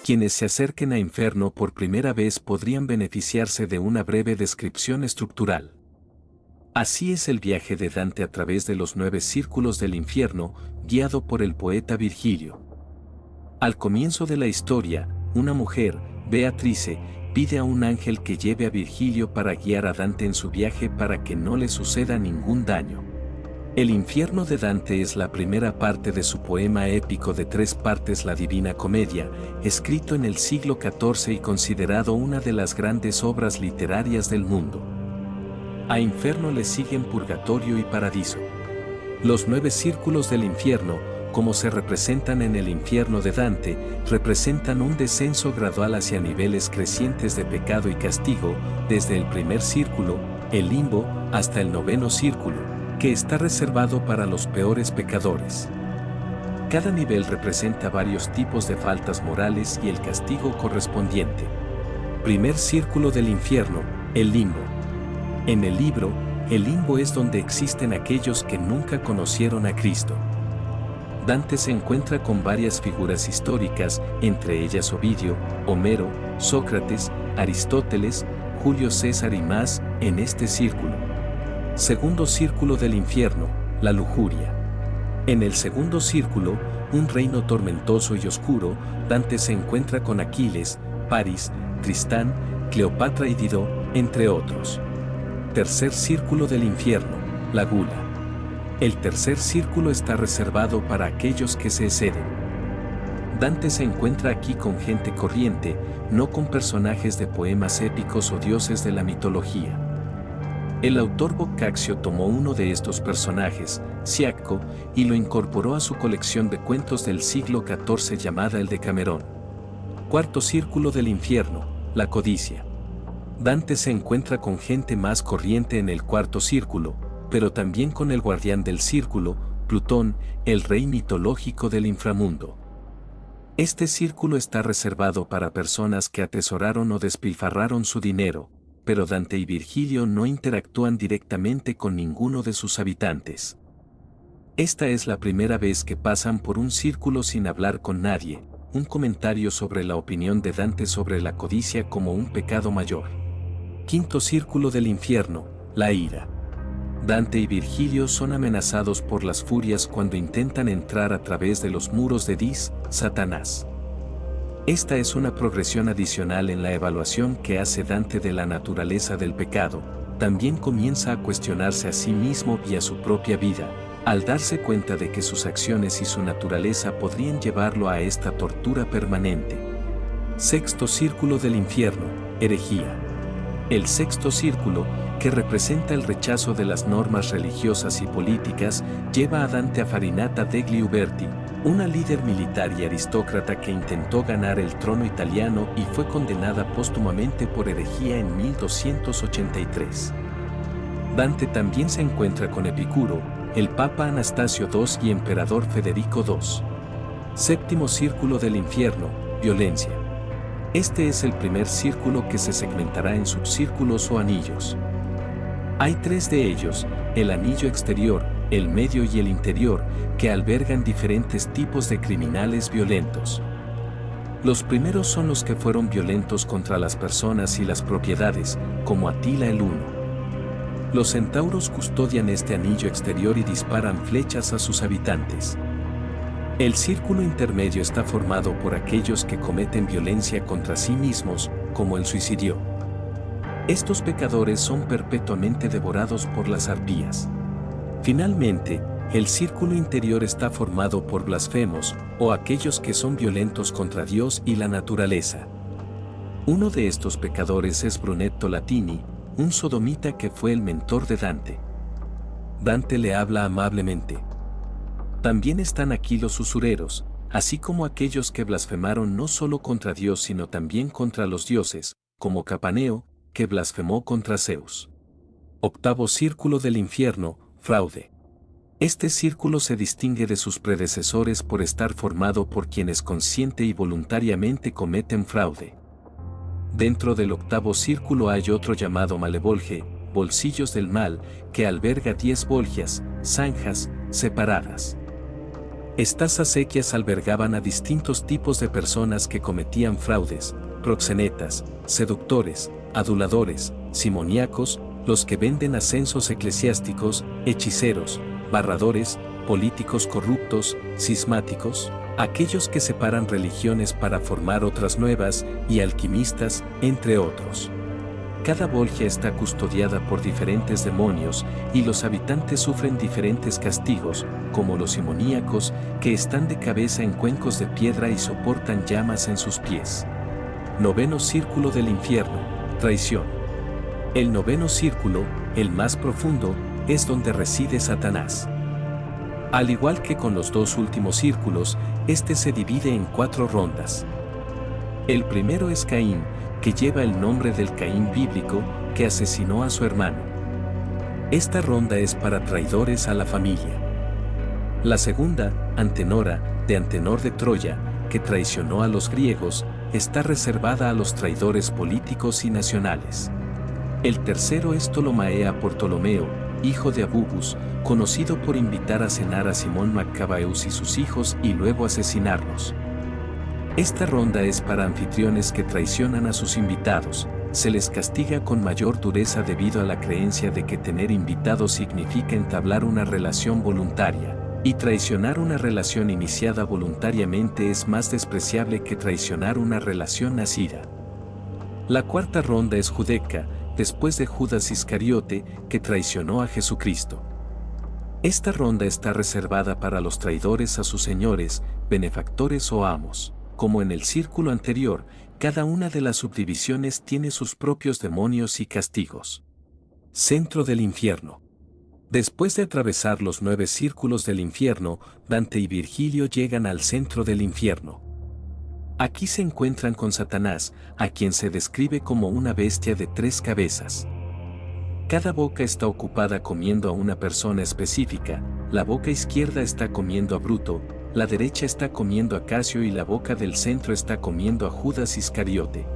Quienes se acerquen a Inferno por primera vez podrían beneficiarse de una breve descripción estructural. Así es el viaje de Dante a través de los 9 círculos del infierno, guiado por el poeta Virgilio. Al comienzo de la historia, una mujer, Beatrice, pide a un ángel que lleve a Virgilio para guiar a Dante en su viaje para que no le suceda ningún daño. El infierno de Dante es la primera parte de su poema épico de 3 partes, la Divina Comedia, escrito en el siglo XIV y considerado una de las grandes obras literarias del mundo. A Inferno le siguen Purgatorio y Paradiso. Los 9 círculos del infierno, como se representan en el infierno de Dante, representan un descenso gradual hacia niveles crecientes de pecado y castigo, desde el primer círculo, el limbo, hasta el 9º círculo, que está reservado para los peores pecadores. Cada nivel representa varios tipos de faltas morales y el castigo correspondiente. Primer círculo del infierno, el limbo. En el libro, el limbo es donde existen aquellos que nunca conocieron a Cristo. Dante se encuentra con varias figuras históricas, entre ellas Ovidio, Homero, Sócrates, Aristóteles, Julio César y más, en este círculo. Segundo círculo del infierno, la lujuria. En el segundo círculo, un reino tormentoso y oscuro, Dante se encuentra con Aquiles, París, Tristán, Cleopatra y Dido, entre otros. Tercer círculo del infierno, la gula. El tercer círculo está reservado para aquellos que se exceden. Dante se encuentra aquí con gente corriente, no con personajes de poemas épicos o dioses de la mitología. El autor Boccaccio tomó uno de estos personajes, Ciacco, y lo incorporó a su colección de cuentos del siglo XIV llamada el Decamerón. Cuarto círculo del infierno, la codicia. Dante se encuentra con gente más corriente en el cuarto círculo, pero también con el guardián del círculo, Plutón, el rey mitológico del inframundo. Este círculo está reservado para personas que atesoraron o despilfarraron su dinero, pero Dante y Virgilio no interactúan directamente con ninguno de sus habitantes. Esta es la primera vez que pasan por un círculo sin hablar con nadie, un comentario sobre la opinión de Dante sobre la codicia como un pecado mayor. Quinto círculo del infierno, la ira. Dante y Virgilio son amenazados por las furias cuando intentan entrar a través de los muros de Dis, Satanás. Esta es una progresión adicional en la evaluación que hace Dante de la naturaleza del pecado. También comienza a cuestionarse a sí mismo y a su propia vida, al darse cuenta de que sus acciones y su naturaleza podrían llevarlo a esta tortura permanente. Sexto círculo del infierno, herejía. El sexto círculo, que representa el rechazo de las normas religiosas y políticas, lleva a Dante a Farinata degli Uberti, una líder militar y aristócrata que intentó ganar el trono italiano y fue condenada póstumamente por herejía en 1283. Dante también se encuentra con Epicuro, el Papa Anastasio II y Emperador Federico II. Séptimo círculo del infierno, violencia. Este es el primer círculo que se segmentará en subcírculos o anillos. Hay 3 de ellos, el anillo exterior, el medio y el interior, que albergan diferentes tipos de criminales violentos. Los primeros son los que fueron violentos contra las personas y las propiedades, como Atila el Huno. Los centauros custodian este anillo exterior y disparan flechas a sus habitantes. El círculo intermedio está formado por aquellos que cometen violencia contra sí mismos, como el suicidio. Estos pecadores son perpetuamente devorados por las arpías. Finalmente, el círculo interior está formado por blasfemos, o aquellos que son violentos contra Dios y la naturaleza. Uno de estos pecadores es Brunetto Latini, un sodomita que fue el mentor de Dante. Dante le habla amablemente. También están aquí los usureros, así como aquellos que blasfemaron no solo contra Dios sino también contra los dioses, como Capaneo, que blasfemó contra Zeus. Octavo círculo del infierno, fraude. Este círculo se distingue de sus predecesores por estar formado por quienes consciente y voluntariamente cometen fraude. Dentro del octavo círculo hay otro llamado Malevolge, bolsillos del mal, que alberga 10 bolgias, zanjas, separadas. Estas acequias albergaban a distintos tipos de personas que cometían fraudes, proxenetas, seductores, aduladores, simoníacos, los que venden ascensos eclesiásticos, hechiceros, barradores, políticos corruptos, cismáticos, aquellos que separan religiones para formar otras nuevas, y alquimistas, entre otros. Cada bolgia está custodiada por diferentes demonios, y los habitantes sufren diferentes castigos, como los simoníacos, que están de cabeza en cuencos de piedra y soportan llamas en sus pies. Noveno círculo del infierno, traición. El noveno círculo, el más profundo, es donde reside Satanás. Al igual que con los dos últimos círculos, este se divide en 4 rondas. El primero es Caín, que lleva el nombre del Caín bíblico, que asesinó a su hermano. Esta ronda es para traidores a la familia. La segunda, Antenora, de Antenor de Troya, que traicionó a los griegos, está reservada a los traidores políticos y nacionales. El tercero es Ptolomaea por Ptolomeo, hijo de Abubus, conocido por invitar a cenar a Simón Macabeus y sus hijos y luego asesinarlos. Esta ronda es para anfitriones que traicionan a sus invitados. Se les castiga con mayor dureza debido a la creencia de que tener invitados significa entablar una relación voluntaria, y traicionar una relación iniciada voluntariamente es más despreciable que traicionar una relación nacida. La cuarta ronda es Judeca, después de Judas Iscariote, que traicionó a Jesucristo. Esta ronda está reservada para los traidores a sus señores, benefactores o amos. Como en el círculo anterior, cada una de las subdivisiones tiene sus propios demonios y castigos. Centro del infierno. Después de atravesar los 9 círculos del infierno, Dante y Virgilio llegan al centro del infierno. Aquí se encuentran con Satanás, a quien se describe como una bestia de 3 cabezas. Cada boca está ocupada comiendo a una persona específica. La boca izquierda está comiendo a Bruto, la derecha está comiendo a Casio y la boca del centro está comiendo a Judas Iscariote.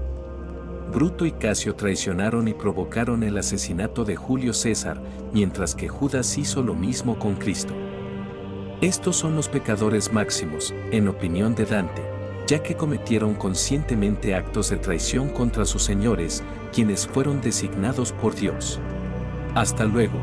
Bruto y Casio traicionaron y provocaron el asesinato de Julio César, mientras que Judas hizo lo mismo con Cristo. Estos son los pecadores máximos, en opinión de Dante, ya que cometieron conscientemente actos de traición contra sus señores, quienes fueron designados por Dios. Hasta luego.